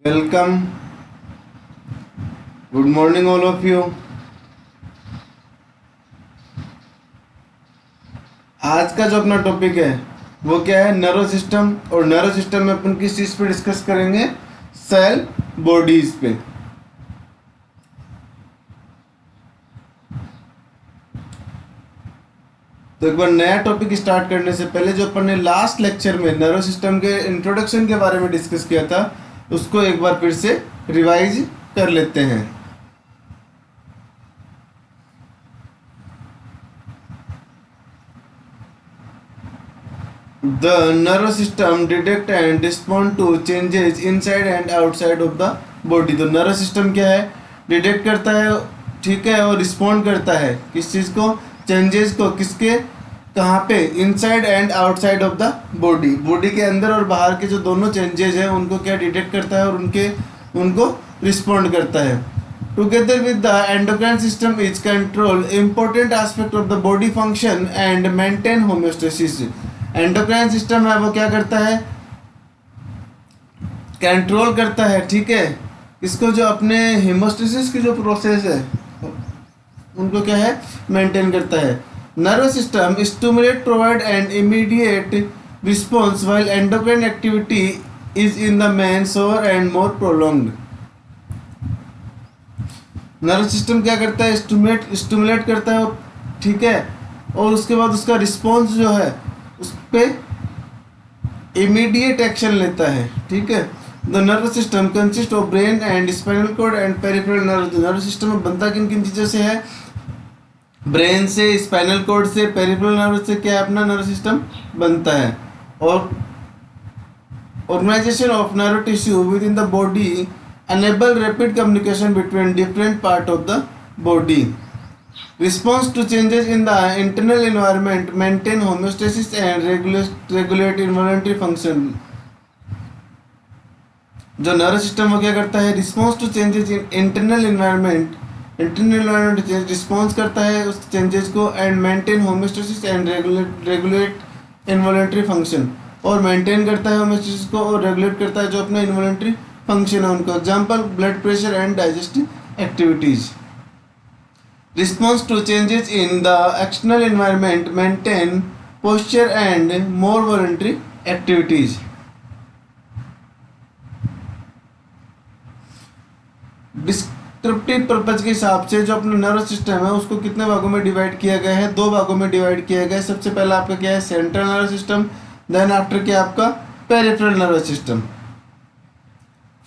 Welcome, good morning all of you. आज का जो अपना टॉपिक है वो क्या है? Nervous system. और नर्वस सिस्टम में अपन किस चीज़ पे डिस्कस करेंगे? सेल बॉडीज पे। तो एक बार नया टॉपिक स्टार्ट करने से पहले जो अपन ने लास्ट लेक्चर में नर्वस सिस्टम के इंट्रोडक्शन के बारे में डिस्कस किया था उसको एक बार फिर से रिवाइज कर लेते हैं। The nervous system detect and respond to changes inside and outside of the body। तो नर्वस सिस्टम क्या है? डिटेक्ट करता है, ठीक है, और रिस्पॉन्ड करता है किस चीज़ को? चेंजेस को। किसके? कहाँ पे? Inside and outside of the body. Body के अंदर और बाहर के जो दोनों चेंजेस हैं उनको क्या डिटेक्ट करता है और उनको रिस्पॉन्ड करता है। Together with the endocrine system is control important aspect of the body function and maintain homeostasis. Endocrine system है वो क्या करता है? कंट्रोल करता है, ठीक है, इसको जो अपने हेमोस्टेसिस की जो प्रोसेस है उनको क्या है? मेंटेन करता है। Nervous system stimulate provide and immediate response while endocrine activity is in the main slower and more prolonged. Nervous system क्या करता है? स्टिमुलेट करता है, ठीक है, और उसके बाद उसका रिस्पॉन्स जो है उस पर इमीडिएट एक्शन लेता है, ठीक है। The nervous system consist of brain and spinal cord and peripheral nerve. Nervous system में बनता किन किन चीज़ों से है? ब्रेन से, स्पाइनल कॉर्ड से, पेरिफेरल नर्व से क्या है अपना नर्वस सिस्टम बनता है। और organisation of nerve tissue within the body enable rapid communication between different part of the body. Response to changes in the internal environment, maintain homeostasis and regulate involuntary function। जो nervous सिस्टम वो क्या करता है? Response to changes in internal environment response करता है उस changes को, and maintain homeostasis and regulate involuntary function. और मेंटेन करता है होम्योस्टेसिस को और रेगुलेट करता है जो अपने इनवॉलंटरी फंक्शन है उनको। Example blood pressure and digestive activities. Response to changes in the external environment, maintain posture and more voluntary activities. Descriptive purpose के हिसाब से जो अपना नर्वस सिस्टम है उसको कितने भागों में डिवाइड किया गया है? 2 भागों में डिवाइड किया गया है। सबसे पहला आपका क्या है? Central nervous system. Then after क्या आपका? Peripheral nervous system.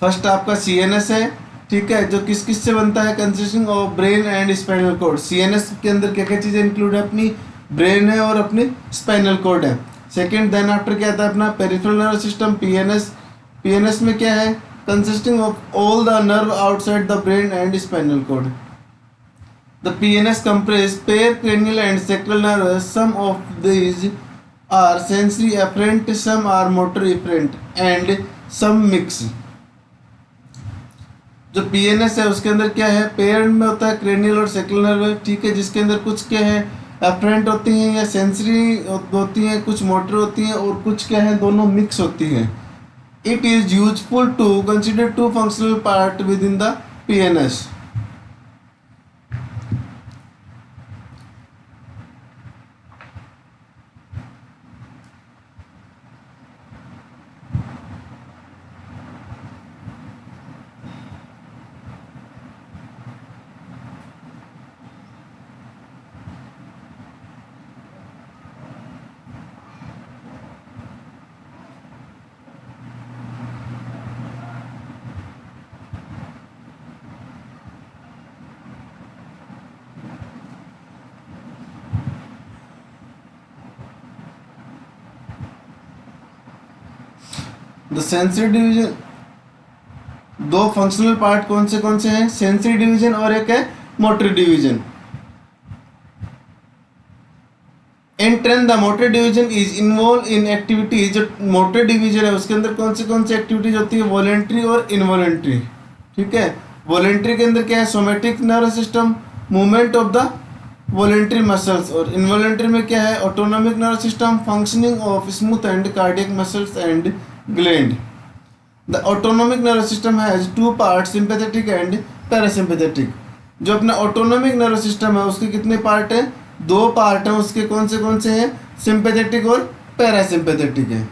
फर्स्ट आपका सीएनएस है, ठीक है, जो किस किस से बनता है? Consisting of brain and spinal cord. CNS के अंदर क्या क्या चीज़ें इंक्लूड है? अपनी ब्रेन है और अपनी स्पाइनल कॉर्ड है। सेकंड, देन आफ्टर क्या आता है अपना? Peripheral nervous system, PNS. PNS में क्या है? Consisting of all the nerve outside the brain and spinal cord. The PNS compress pair cranial and sacral nerves. Some of these are sensory afferent, some are motor efferent and some mix। जो PNS है उसके अंदर क्या है? Pair में होता है cranial और सेक्युलर नर्व, ठीक है, जिसके अंदर कुछ क्या है? एफरेंट होती हैं या सेंसरी होती हैं, कुछ मोटर होती हैं और कुछ क्या है? दोनों मिक्स होती हैं। It is useful to consider 2 functional part within the PNS. The sensory division, 2 functional part कौन से हैं? सेंसरी डिवीजन और एक है motor division. In turn the motor division is involve in activities. जो मोटर डिवीजन है उसके अंदर कौन सी एक्टिविटीज होती है? वॉलेंट्री और इनवॉलेंट्री, ठीक है। वॉलेंट्री के अंदर क्या है? Somatic nervous system, movement of the voluntary muscles. और इनवॉलेंट्री में क्या है? Autonomic nervous system, functioning of smooth and cardiac muscles and gland. The autonomic nervous system has two part, sympathetic and parasympathetic. जो अपना ऑटोनोमिक नर्वस सिस्टम है उसके कितने part हैं? दो पार्ट हैं उसके। कौन से हैं? सिंपैथेटिक और पैरासिम्पैथेटिक है।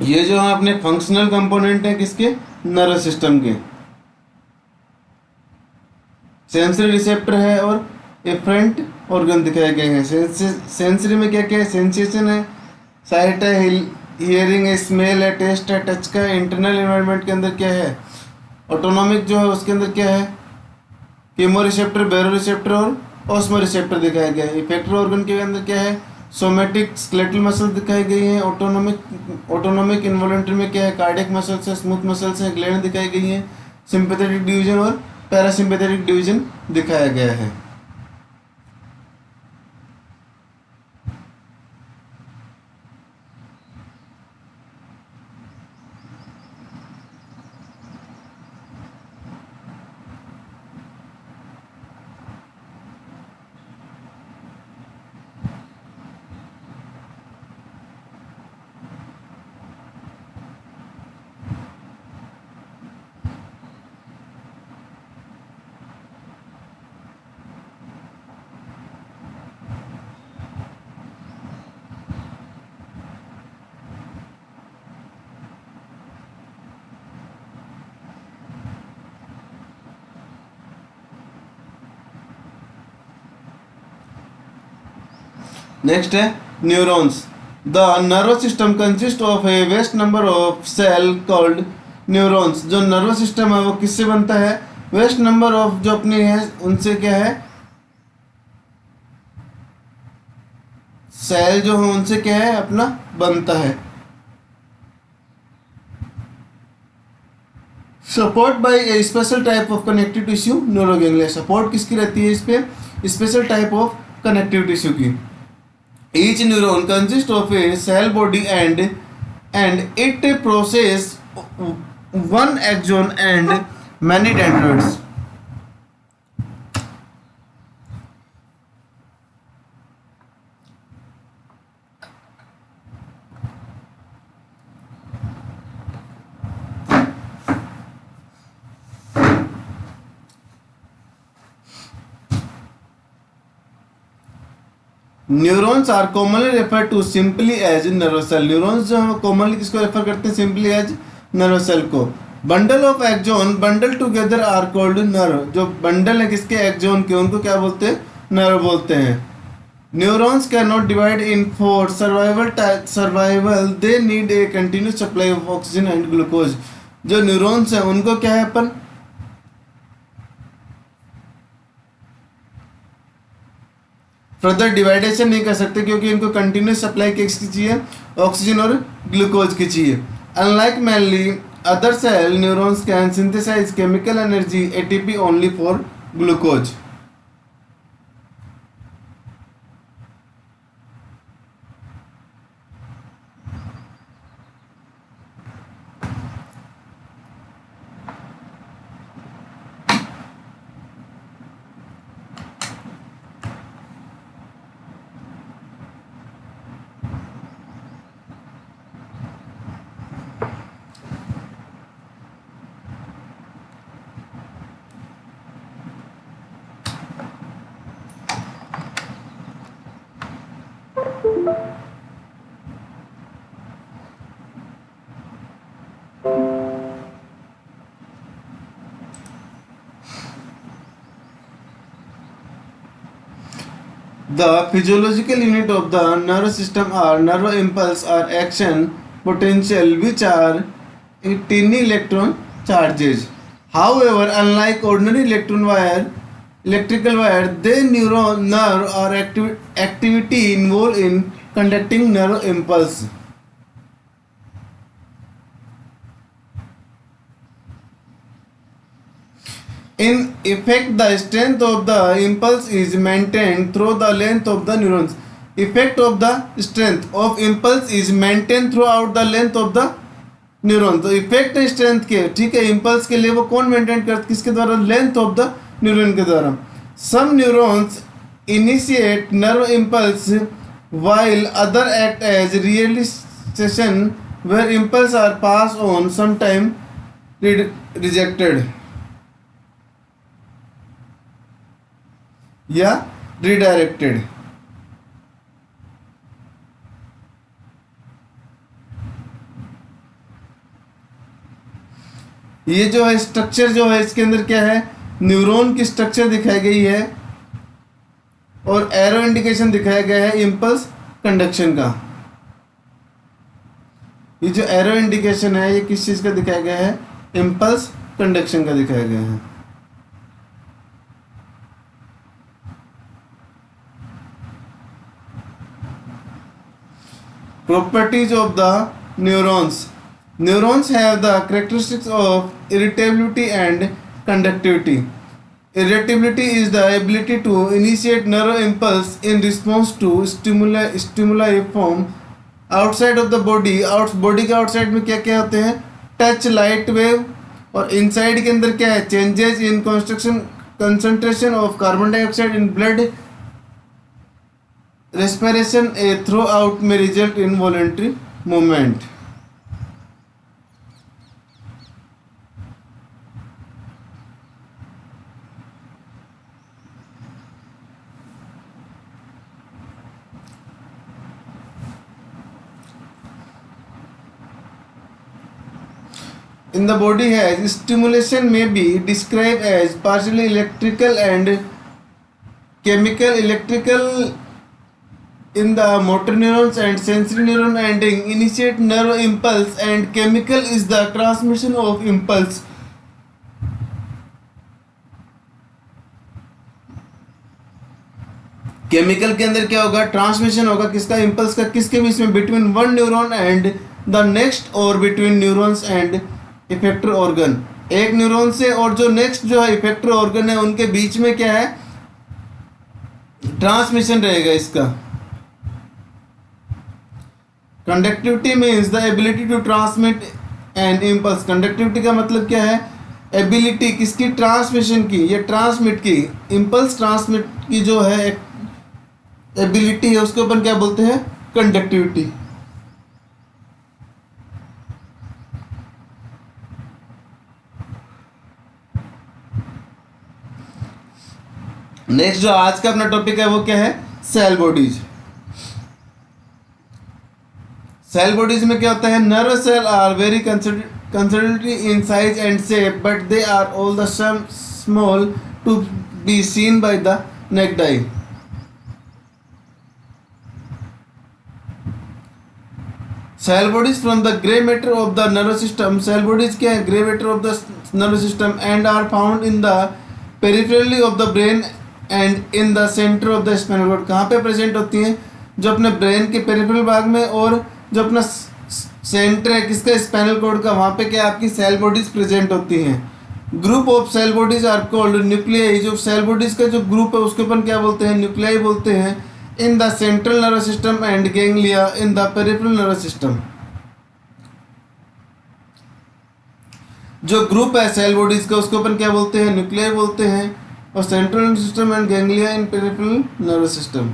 ये जो है अपने फंक्शनल कंपोनेंट हैं किसके? नर्वस सिस्टम के। सेंसरी रिसेप्टर है और एफरेंट ऑर्गन दिखाए गए हैं। सेंसरी में क्या क्या है? सेंसेशन है, साइट है, हियरिंग है, स्मेल है, टेस्ट है, टच का है। इंटरनल एनवायरनमेंट के अंदर क्या है? ऑटोनॉमिक जो है उसके अंदर क्या है? कीमो रिसेप्टर, बैरो रिसेप्टर और ऑस्मो रिसेप्टर दिखाया गया है। इफेक्टर ऑर्गन के अंदर क्या है? सोमेटिक स्केलेटल मसल दिखाई गई हैं। ऑटोनोमिक इन्वॉलंटरी में क्या है? कार्डियक मसल्स है, स्मूथ मसल्स हैं, ग्लैंड दिखाई गई हैं। सिंपैथेटिक डिवीजन और पैरासिम्पैथेटिक डिवीजन दिखाया गया है। नेक्स्ट है neurons. The nervous system consist of a vast number of cell called neurons. जो नर्वस सिस्टम है वो किससे बनता है? वेस्ट नंबर ऑफ जो अपनी है उनसे क्या है? सेल जो है उनसे क्या है अपना बनता है। Support by a special type of connective tissue neuroglia. Support किसकी रहती है इस पे? Special type of connective tissue की। Each neuron consists of a cell body and it process one axon and many dendrites. Neurons are commonly refer to simply as nervous cell. Neurons जो हम commonly किसको refer करते हैं? Simply as nervous cell को। Bundle of axon bundle together are called nerve. जो bundle है किसके? Axon के, उनको क्या बोलते हैं? नर्व बोलते हैं। Neurons can not divide in for survival they need a continuous supply of oxygen and glucose. जो न्यूरॉन्स हैं उनको क्या है अपन फर्दर डिवाइडेशन नहीं कर सकते क्योंकि इनको कंटिन्यूस सप्लाई किसकी चाहिए? ऑक्सीजन और ग्लूकोज की चाहिए। Unlike mainly other cell neurons can synthesise chemical energy ATP only for glucose. The physiological unit of the nervous system are nerve impulse or action potential, which are tiny electron charges. However, unlike ordinary electrical wire, they neuron nerve or activity involved in conducting nerve impulse. In effect, the strength of the impulse is maintained through the length of the neurons. Effect of the strength of impulse is maintained throughout the length of the neuron. तो effect है strength के, ठीक है, impulse के लिए वो कौन maintain करते, किसके द्वारा, लेंथ ऑफ द न्यूरॉन के द्वारा. Some neurons initiate nerve impulse while other act as realization where impulse are passed on, sometime rejected या रिडायरेक्टेड. ये जो है स्ट्रक्चर जो है इसके अंदर क्या है, न्यूरॉन की स्ट्रक्चर दिखाई गई है और एरो इंडिकेशन दिखाया गया है इम्पल्स कंडक्शन का. ये जो एरो इंडिकेशन है ये किस चीज का दिखाया गया है, इम्पल्स कंडक्शन का दिखाया गया है. Properties of the neurons. Neurons have the characteristics of irritability and conductivity. Irritability is the ability to initiate nerve impulse in response to stimuli from outside of the body. Body के outside में क्या क्या होते हैं, touch, light wave, और inside के अंदर क्या है, changes in concentration of carbon dioxide in blood. Respiration throughout may result in voluntary movement. In the body has stimulation may be described as partially electrical and chemical. Electrical in the motor neurons and sensory neuron ending initiate nerve impulse, and chemical is the transmission of impulse. Chemical के अंदर क्या होगा, transmission होगा किसका, impulse का, किसके बीच में, between one neuron and the next, और between neurons and effector organ. एक न्यूरॉन से और जो नेक्स्ट जो है इफेक्टर ऑर्गन है उनके बीच में क्या है, ट्रांसमिशन रहेगा इसका. Conductivity means the ability to transmit an impulse. Conductivity का मतलब क्या है, एबिलिटी किसकी, ट्रांसमिशन की या ट्रांसमिट की, इम्पल्स ट्रांसमिट की जो है एबिलिटी है उसको अपन क्या बोलते हैं, कंडक्टिविटी. नेक्स्ट जो आज का अपना टॉपिक है वो क्या है, सेल बॉडीज. सेल बॉडीज में क्या होता है, nerve cell are very considerably in size and shape, but they are all the small to be seen by the naked eye. Cell bodies from the grey matter of the nervous system. Cell bodies क्या है, grey matter of the nervous system, and are found in the periphery of the brain and in the centre of the spinal cord. कहाँ पे present होती हैं, जो अपने brain के peripheral भाग में, और जो अपना सेंटर है किसका, स्पाइनल कॉर्ड का, वहाँ पे क्या आपकी सेल बॉडीज प्रेजेंट होती हैं. Group of cell bodies are called nuclei. जो सेल बॉडीज का जो ग्रुप है उसके अपन क्या बोलते हैं, न्यूक्लियाई बोलते हैं. In the central nervous system and ganglia in the peripheral nervous system. जो ग्रुप है सेल बॉडीज का उसको अपन क्या बोलते हैं, न्यूक्लियाई बोलते हैं, और central nervous system and ganglia in peripheral nervous system.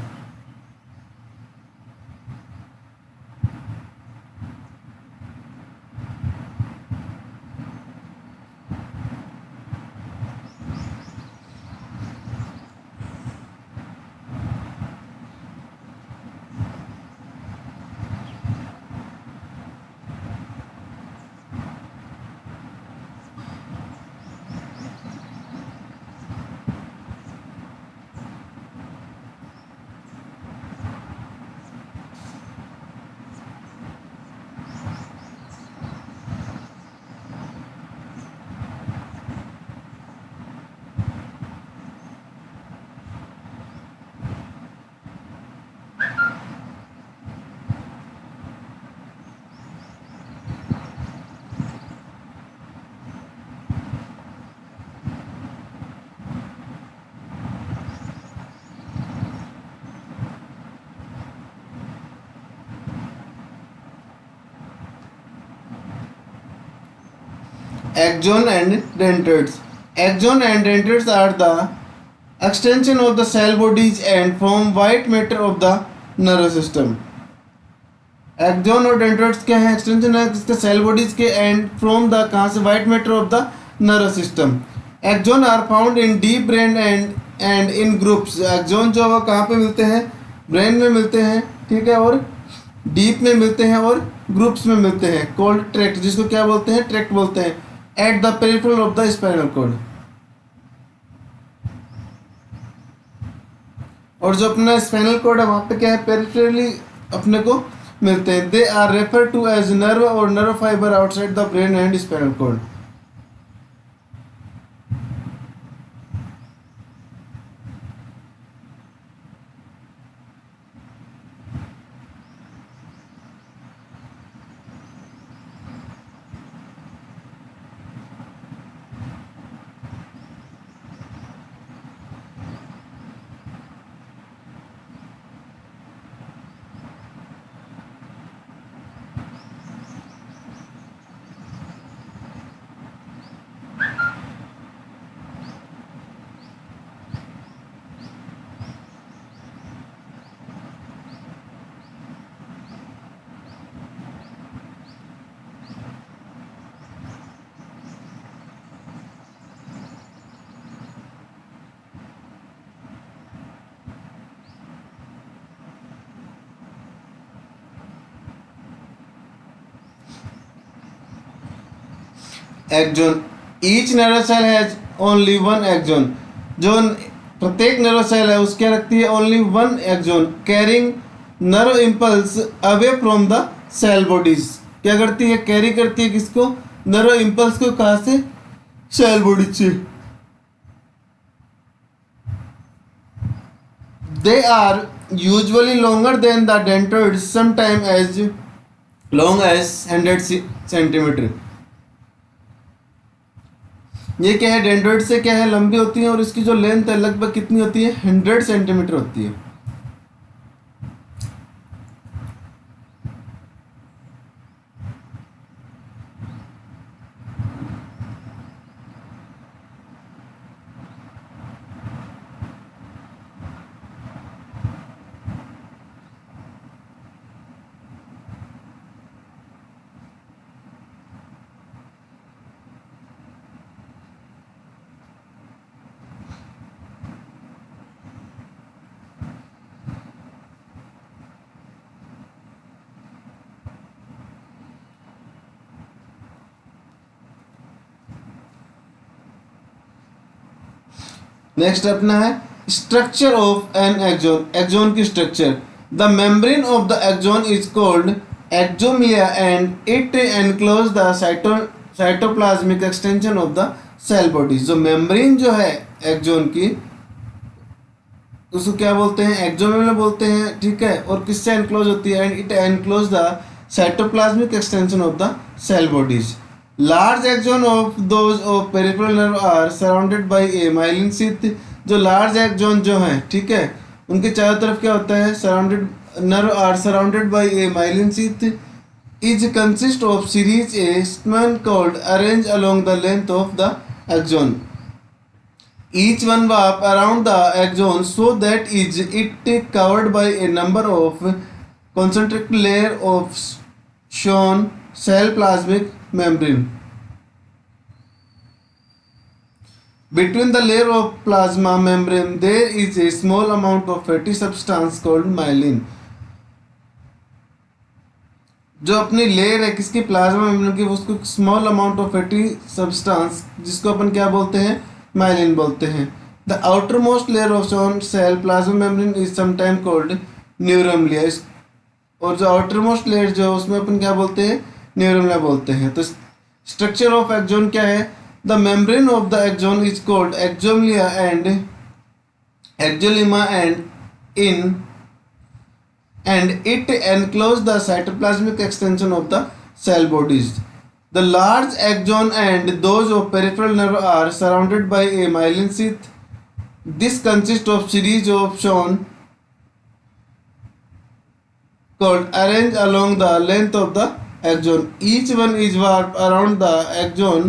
Axon and dendrites. Axon and dendrites are the extension of the cell bodies and form white matter of the nervous system. Axon और dendrites क्या है? Extension है इसके cell bodies के and from the कहाँ से? White matter of the nervous system. Axon are found in deep brain and in groups. Axon जो है कहाँ पे मिलते हैं? ब्रेन में मिलते हैं, ठीक है, और डीप में मिलते हैं और ग्रुप्स में मिलते हैं. कॉल्ड ट्रैक्ट, जिसको क्या बोलते हैं? ट्रैक्ट बोलते हैं. At the peripheral of the spinal cord. और जो अपना स्पाइनल कॉर्ड है वहाँ पे क्या है? पेरिफेरली अपने को मिलते हैं. They are refer to as nerve और nerve fibre outside the brain and spinal cord. Axon. Each nerve cell has only one axon. जो प्रत्येक नर्व सेल है उसके रखती है only one axon carrying nerve impulse away from the cell bodies. क्या करती है? कैरी करती है किसको? नर्व इम्पल्स को. कहाँ से? सेल बॉडीज से. They are usually longer than the dendrites, sometime as long as 100 centimetre. ये क्या है? डेंड्राइट से क्या है? लंबी होती है और इसकी जो लेंथ है लगभग कितनी होती है? 100 सेंटीमीटर होती है. नेक्स्ट अपना है structure of an axon. Axon की structure. The membrane of the axon is called axolemma and it enclose the cytoplasmic extension of the cell bodies. जो मेम्ब्रेन जो है एक्जोन की उसको क्या बोलते हैं? एक्जोमिया बोलते हैं, ठीक है. और किससे एनक्लोज होती है? And it enclose the cytoplasmic extension of the cell bodies. Large axon of those of peripheral nerve are surrounded by a myelin sheath. जो लार्ज एक्जोन जो है, ठीक है, उनके चारों तरफ क्या होता है? Surrounded nerve are surrounded by a myelin sheath is consist of series a stamen called arrange along the length of the axon. Each one wrap around the axon so that is it covered by a number of concentric layer of shown cell plasmic membrane. Between the layer of plasma membrane there is a small amount of fatty substance called myelin. जो अपनी layer है किसकी? Plasma membrane की, उसको small amount of fatty substance जिसको अपन क्या बोलते हैं? माइलिन बोलते हैं. The outermost layer of Schwann cell plasma membrane is sometime called neurilemma. और जो आउटर मोस्ट लेयर जो है उसमें अपन क्या बोलते हैं? न्यूरमलिया बोलते हैं. तो स्ट्रक्चर ऑफ एक्जोन क्या है? The membrane of the axon is called axolemma and axolemma and it encloses the cytoplasmic extension of the cell bodies. The large axon and those of peripheral nerve are surrounded by a myelin sheath. This consists of series of shown called arranged along the length of the axon. Each one is wrapped around the axon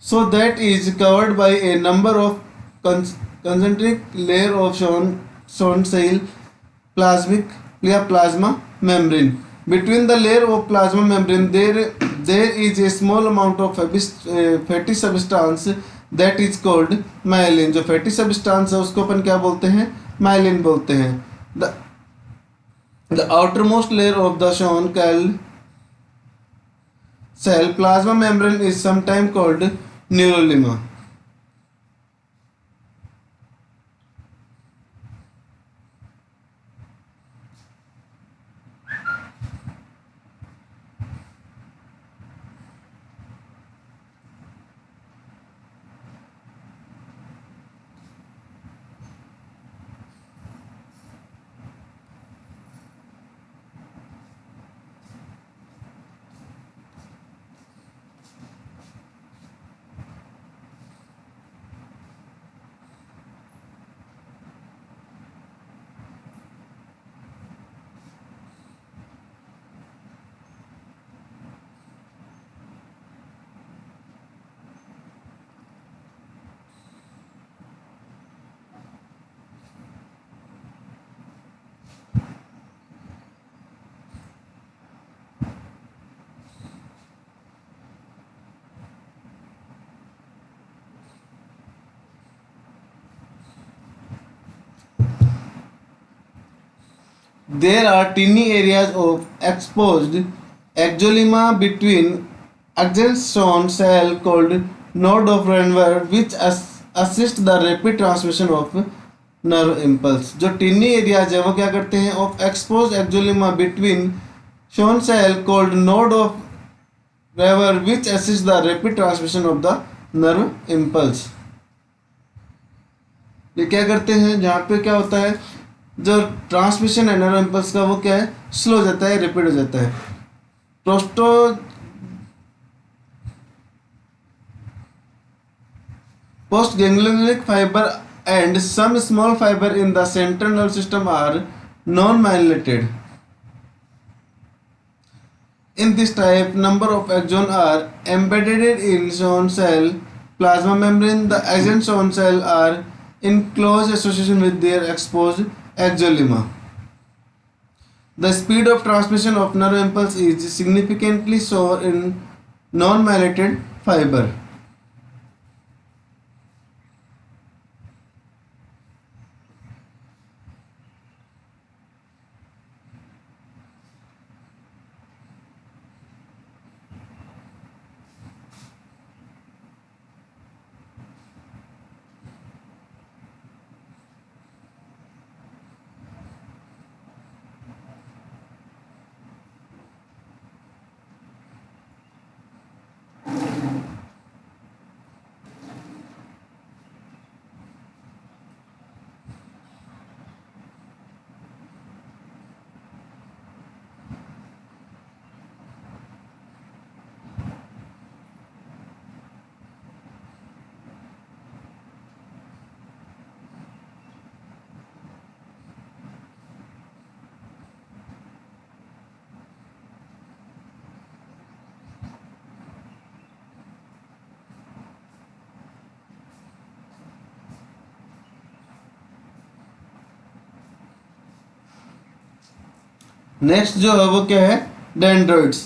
so that is covered by a number of concentric layer of shown cell plasmic plasma membrane. Between the layer of plasma membrane there is a small amount of fatty substance that is called myelin. जो fatty substance है उसको अपन क्या बोलते हैं, myelin बोलते हैं. The outermost layer of the shown cell plasma membrane is sometimes called neurolima. There are tiny areas of exposed axonema between axon cell called node of Renwer which assist the rapid transmission of nerve impulse. जो टिनी areas है वो क्या करते हैं, of exposed axolemma between Schwann cell called node of रेवर which assist the rapid transmission of the nerve impulse. ये क्या करते हैं, जहाँ पे क्या होता है जो ट्रांसमिशन है नर्व इम्पल्स का वो क्या है, स्लो हो जाता है, रैपिड हो जाता है. प्रोस्टो post ganglionic fiber and some small fiber in the central nervous system are non-myelinated. In this type, number of axons are embedded in shown cell plasma membrane. The axon shown cell are in close association with their exposed axonema. The speed of transmission of nerve impulse is significantly slower in non-myelinated fiber. Next जो है वो क्या है, dendrites.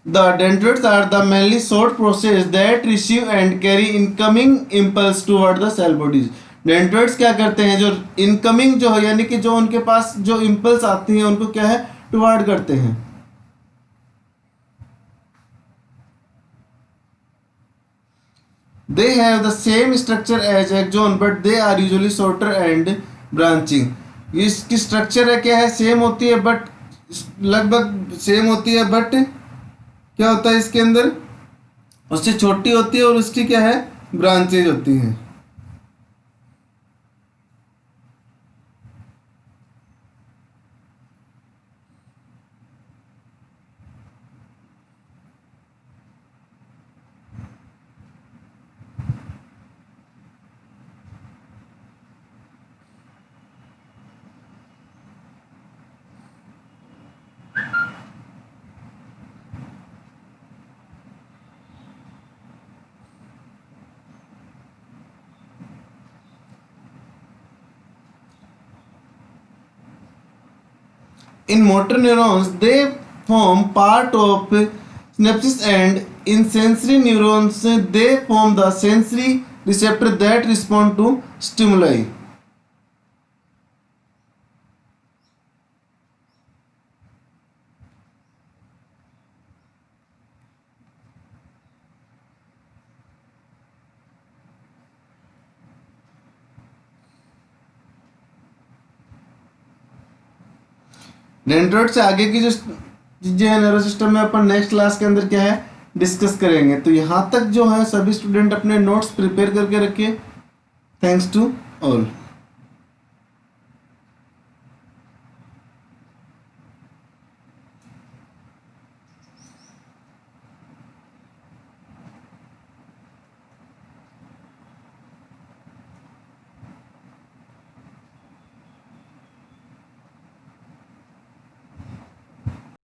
The dendrites are the mainly short process that receive and carry incoming impulse toward the cell bodies. Dendrites क्या करते हैं, जो incoming जो है यानी कि जो उनके पास जो इम्पल्स आती हैं उनको क्या है, टुवर्ड करते हैं. They have the same structure as axon but they are usually shorter and branching. इसकी स्ट्रक्चर है क्या है, सेम होती है बट लगभग सेम होती है बट क्या होता है इसके अंदर, उससे छोटी होती है और उसकी क्या है, ब्रांचेज होती हैं. In motor neurons, they form part of synapses, and in sensory neurons, they form the sensory receptor that respond to stimuli. Dendrite से आगे की जो चीज़ें हैं नर्वस सिस्टम में अपन नेक्स्ट क्लास के अंदर क्या है डिस्कस करेंगे। तो यहाँ तक जो है सभी स्टूडेंट अपने नोट्स प्रिपेयर करके रखिए। Thanks to all.